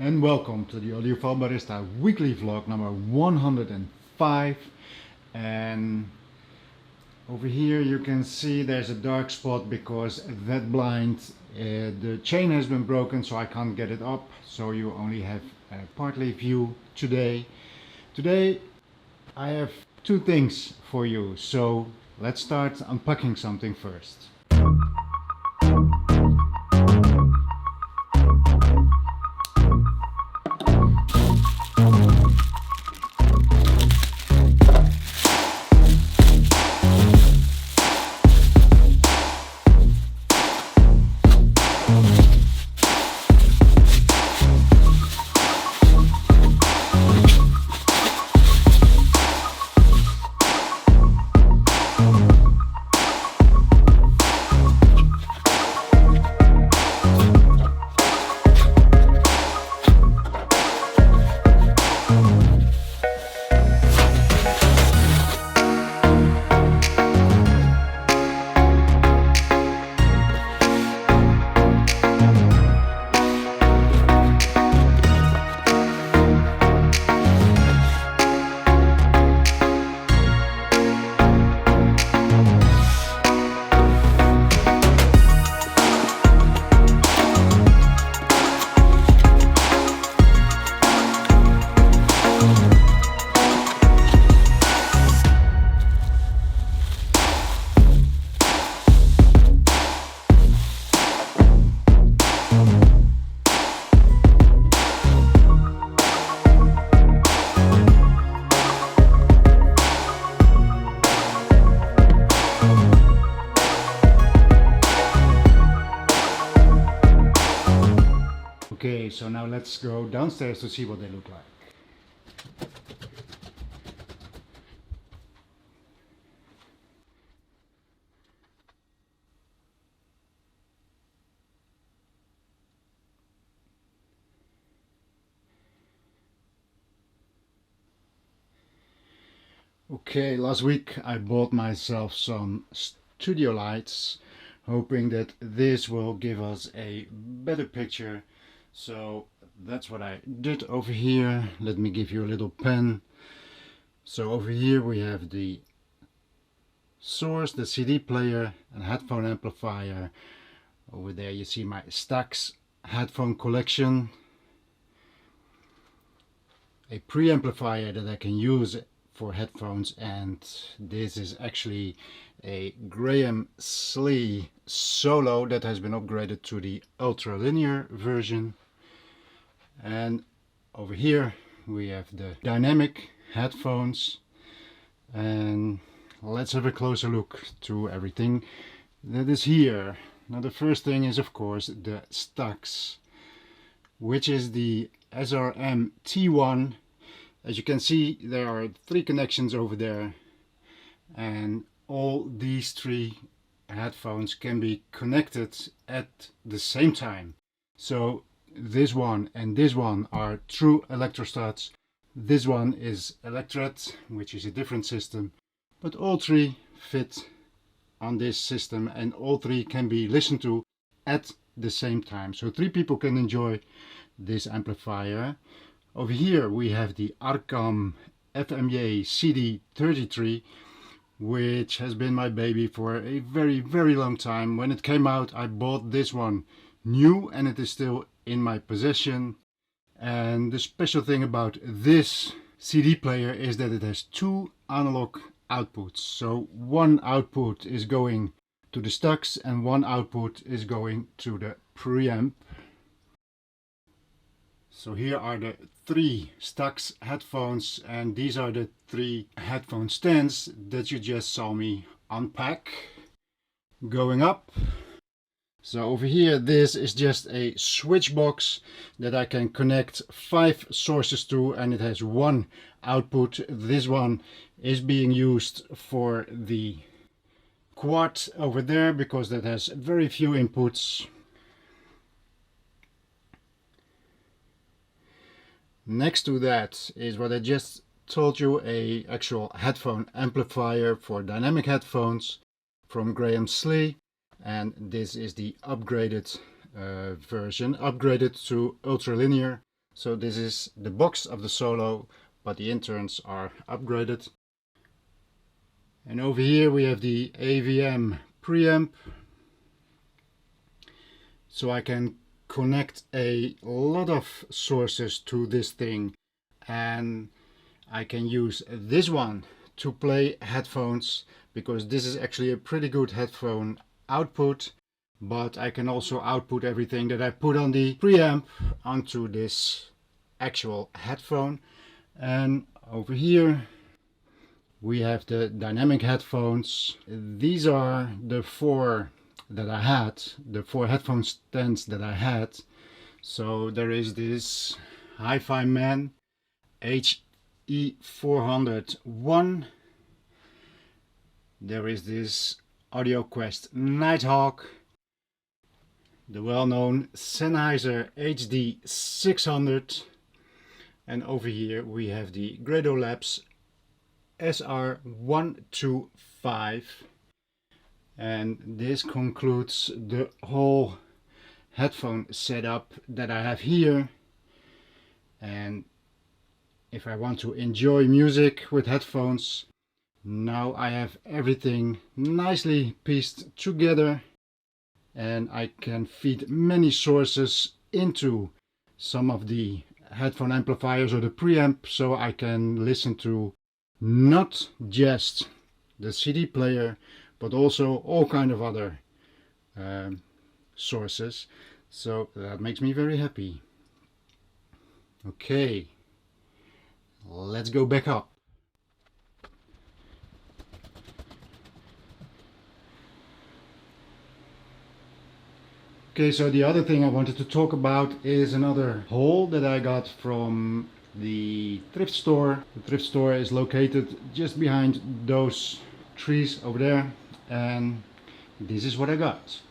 and welcome to the Audiophile Barista Weekly vlog number 105. And over here you can see there's a dark spot because that blind, the chain has been broken, so I can't get it up, so you only have a partly view today. Today I have two things for you, so let's start unpacking something first. Okay, so now let's go downstairs to see what they look like. Okay, last week I bought myself some studio lights, hoping that this will give us a better picture. So that's what I did over here. Let me give you a little pen. So over here we have the source, the CD player, and headphone amplifier. Over there you see my STAX headphone collection, a preamplifier that I can use for headphones, and this is actually a Graham Slee Solo that has been upgraded to the ultra linear version. And over here we have the dynamic headphones, and let's have a closer look to everything that is here. Now the first thing is of course the STAX, which is the SRM T1. As you can see, there are 3 connections over there, and all these 3 headphones can be connected at the same time. So this one and this one are true electrostuds. This one is Electret, which is a different system, but all 3 fit on this system, and all 3 can be listened to at the same time. So 3 people can enjoy this amplifier. Over here we have the ARCAM FMJ CD33, which has been my baby for a very long time. When it came out I bought this one new, and it is still in my possession. And the special thing about this CD player is that it has 2 analog outputs. So one output is going to the STAX and one output is going to the preamp. So here are the 3 STAX headphones, and these are the 3 headphone stands that you just saw me unpack. Going up, so over here this is just a switch box that I can connect 5 sources to, and it has 1 output. This one is being used for the quad over there because that has very few inputs. Next to that is what I just told you, a actual headphone amplifier for dynamic headphones from Graham Slee, and this is the upgraded version, upgraded to ultra linear. So this is the box of the Solo, but the interns are upgraded. And over here we have the AVM preamp. So I can connect a lot of sources to this thing, and I can use this one to play headphones, because this is actually a pretty good headphone output, but I can also output everything that I put on the preamp onto this actual headphone. And over here we have the dynamic headphones. These are the four that I had, the four headphone stands that I had. So there is this HIFIMAN HE401. There is this Audioquest Nighthawk, the well-known Sennheiser HD600, and over here we have the Grado Labs SR125. And this concludes the whole headphone setup that I have here. And if I want to enjoy music with headphones, now I have everything nicely pieced together, and I can feed many sources into some of the headphone amplifiers or the preamp, so I can listen to not just the CD player, but also all kind of other sources. So that makes me very happy. Okay, let's go back up. Okay, so the other thing I wanted to talk about is another haul that I got from the thrift store. The thrift store is located just behind those trees over there, and this is what I got.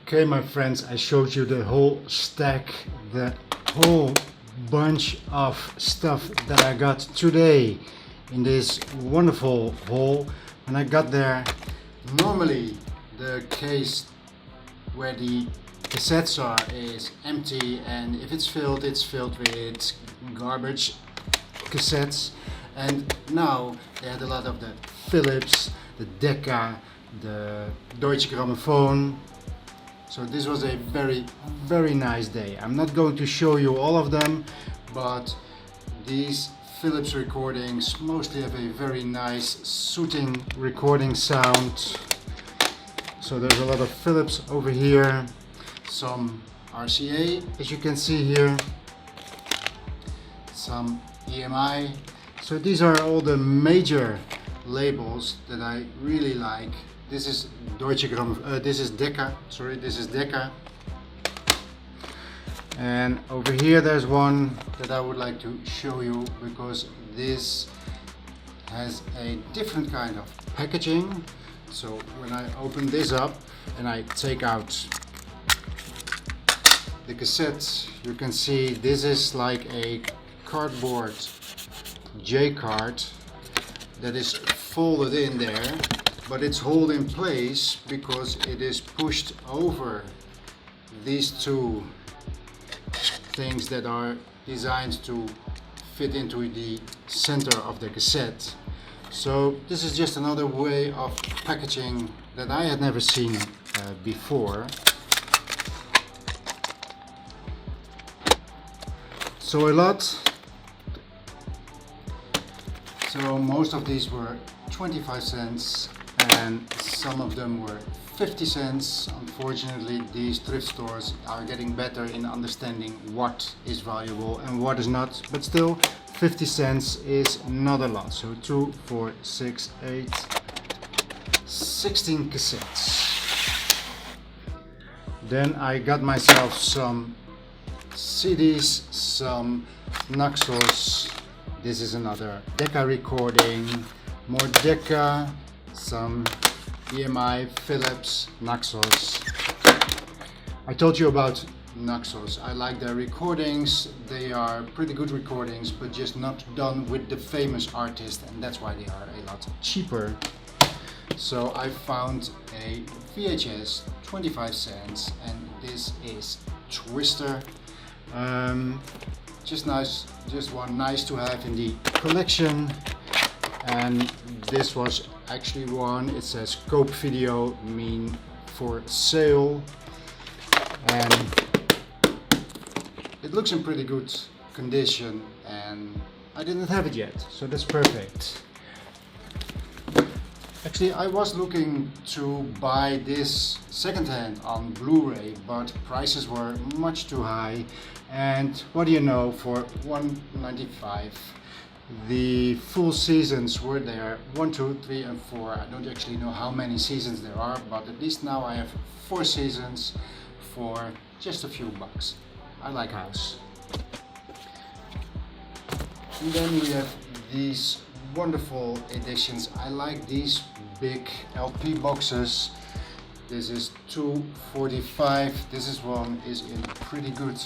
Okay, my friends, I showed you the whole stack, the whole bunch of stuff that I got today in this wonderful haul. When I got there, normally the case where the cassettes are is empty, and if it's filled with garbage cassettes. And now they had a lot of the Philips, the Decca, the Deutsche Grammophon. So this was a very nice day. I'm not going to show you all of them, but these Philips recordings mostly have a very nice soothing recording sound. So there's a lot of Philips over here, some RCA as you can see here, some EMI. So these are all the major labels that I really like. This is this is Decca, sorry, this is Decca. And over here there's one that I would like to show you, because this has a different kind of packaging. So when I open this up and I take out the cassette, you can see this is like a cardboard J-card that is folded in there, but it's held in place because it is pushed over these two things that are designed to fit into the center of the cassette. So this is just another way of packaging that I had never seen before. So a lot. So most of these were 25 cents, and some of them were 50 cents. Unfortunately, these thrift stores are getting better in understanding what is valuable and what is not, but still 50 cents is not a lot. So 2, 4, 6, 8, 16 cassettes. Then I got myself some CDs, some Naxos. This is another Decca recording, more Decca, some EMI, Philips, Naxos. I told you about Naxos. I like their recordings. They are pretty good recordings, but just not done with the famous artist, and that's why they are a lot cheaper. So I found a VHS, 25 cents, and this is Twister. Just nice, just one nice to have in the collection. And this was actually one, it says Cope Video, mean for sale, and it looks in pretty good condition, and I didn't have it yet, so that's perfect. Actually, I was looking to buy this secondhand on Blu-ray, but prices were much too high, and what do you know, for $1.95 the full seasons were there, 1, 2, 3 and 4. I don't actually know how many seasons there are, but at least now I have 4 seasons for just a few bucks. I like house. And then we have these wonderful editions. I like these big LP boxes. This is 2.45. This is one is in pretty good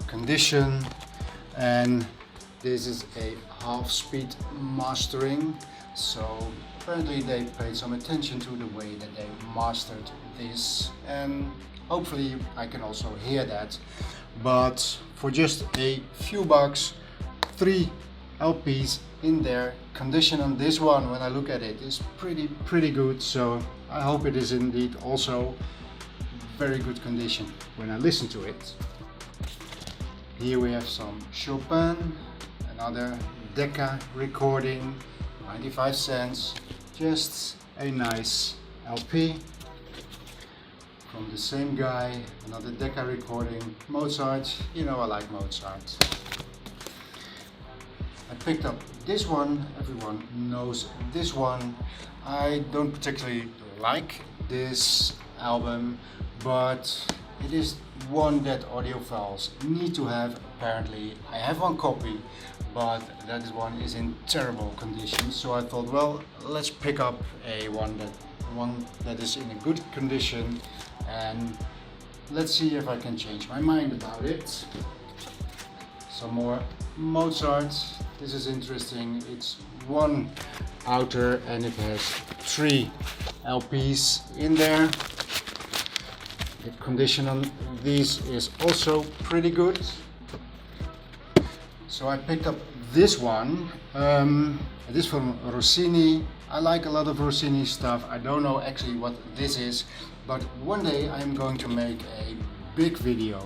condition, and this is a half-speed mastering, so apparently they paid some attention to the way that they mastered this, and hopefully I can also hear that. But for just a few bucks, 3 LPs in there. Condition on this one, when I look at it, is pretty good, so I hope it is indeed also very good condition when I listen to it. Here we have some Chopin, another Decca recording, 95 cents, just a nice LP from the same guy, another Decca recording, Mozart. You know I like Mozart. I picked up this one, everyone knows this one. I don't particularly like this album, but it is one that audiophiles need to have apparently. I have one copy, but that one is in terrible condition, so I thought, well, let's pick up one that is in a good condition, and let's see if I can change my mind about it. Some more Mozart. This is interesting. It's one outer and it has 3 LPs in there. The condition on these is also pretty good. So I picked up this one. It is from Rossini. I like a lot of Rossini stuff. I don't know actually what this is, but one day I'm going to make a big video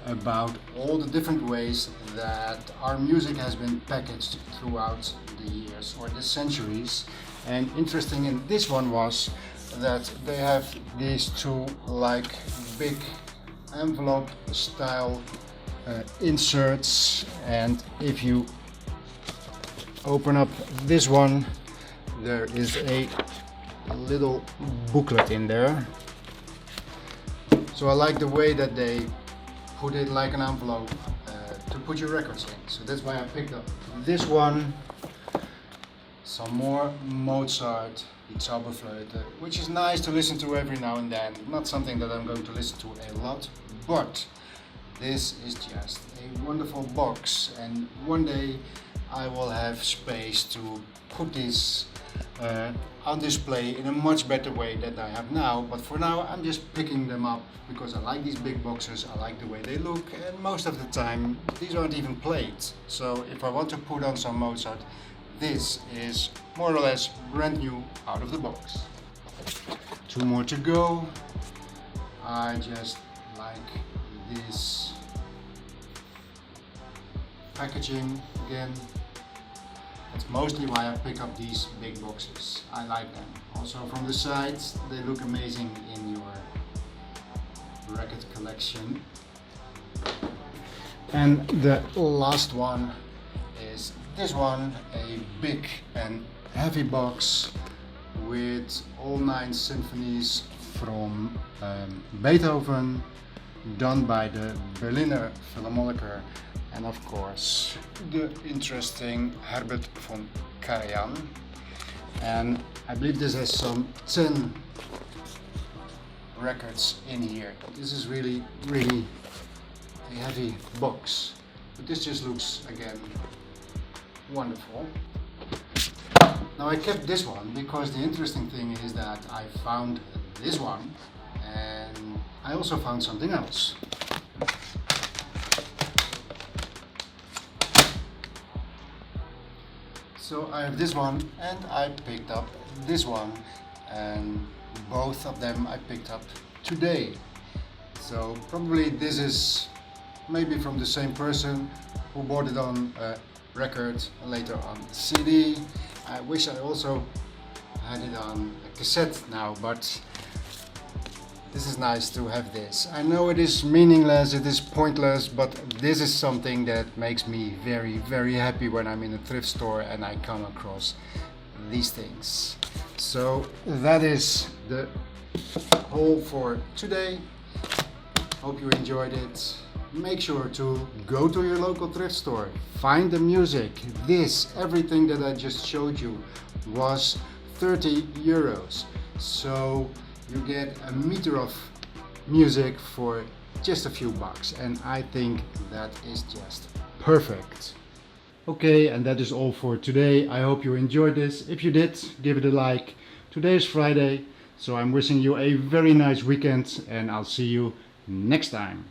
about all the different ways that our music has been packaged throughout the years or the centuries. And interesting in this one was that they have these 2 like big envelope style inserts, and if you open up this one, there is a little booklet in there. So I like the way that they put it like an envelope to put your records in. So that's why I picked up this one. Some more Mozart, the Zauberflöte, which is nice to listen to every now and then. Not something that I'm going to listen to a lot, but this is just a wonderful box, and one day I will have space to put this on display in a much better way than I have now. But for now I'm just picking them up because I like these big boxes, I like the way they look, and most of the time these aren't even played. So if I want to put on some Mozart, this is more or less brand new out of the box. 2 more to go. I just like this packaging again. That's mostly why I pick up these big boxes. I like them Also from the sides, they look amazing in your record collection. And the last one is this one, a big and heavy box with all 9 symphonies from Beethoven, done by the Berliner Philharmoniker, and of course the interesting Herbert von Karajan. And I believe this has some 10 records in here. This is really a heavy box, but this just looks again wonderful. Now I kept this one because the interesting thing is that I found this one and I also found something else. So I have this one and I picked up this one, and both of them I picked up today. So probably this is maybe from the same person who bought it on a record and later on CD. I wish I also had it on a cassette now, but this is nice to have this. I know it is meaningless, it is pointless, but this is something that makes me very happy when I'm in a thrift store and I come across these things. So that is the haul for today. Hope you enjoyed it. Make sure to go to your local thrift store, find the music. Everything that I just showed you was 30 euros. So you get a meter of music for just a few bucks, and I think that is just perfect. Okay, and that is all for today. I hope you enjoyed this. If you did, give it a like. Today is Friday, so I'm wishing you a very nice weekend, and I'll see you next time.